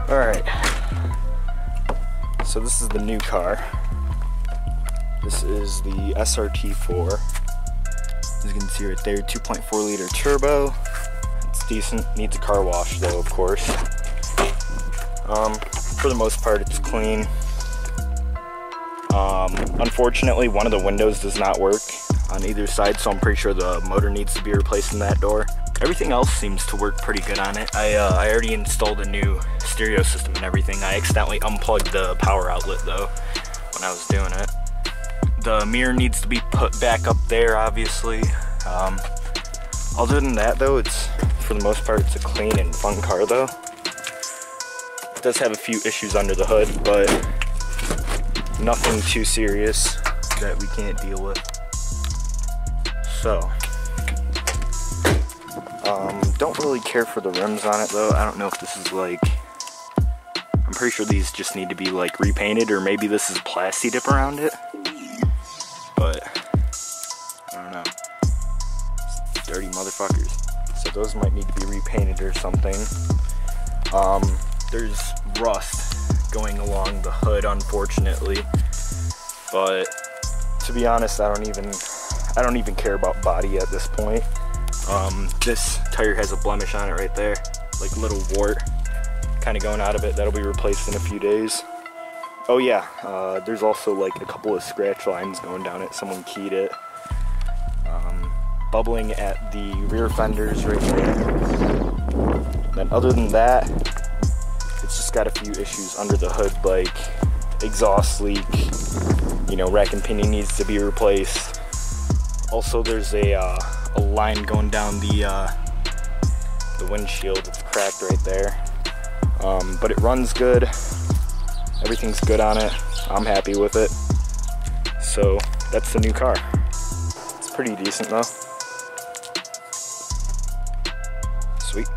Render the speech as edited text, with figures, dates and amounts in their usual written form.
Alright, so this is the new car. This is the SRT4. As you can see right there, 2.4 liter turbo. It's decent, needs a car wash though, of course. For the most part, it's clean. Unfortunately, one of the windows does not work on either side, so I'm pretty sure the motor needs to be replaced in that door. Everything else seems to work pretty good on it. I already installed a new stereo system and everything. I accidentally unplugged the power outlet though when I was doing it. The mirror needs to be put back up there, obviously. Other than that though, it's, for the most part, it's a clean and fun car though. It does have a few issues under the hood, but nothing too serious that we can't deal with. So, don't really care for the rims on it though. I don't know if this is like, I'm pretty sure these just need to be like repainted, or maybe this is plasti dip around it. But, I don't know. Dirty motherfuckers. So those might need to be repainted or something. There's rust going along the hood, unfortunately. But to be honest, I don't even care about body at this point. This tire has a blemish on it right there, like a little wart kind of going out of it. That'll be replaced in a few days. Oh yeah, there's also like a couple of scratch lines going down it. Someone keyed it. Bubbling at the rear fenders right there. Then other than that, it's just got a few issues under the hood, like exhaust leak, you know, rack and pinion needs to be replaced. Also, there's a line going down the windshield. It's cracked right there. But it runs good. Everything's good on it. I'm happy with it. So that's the new car. It's pretty decent though. Sweet.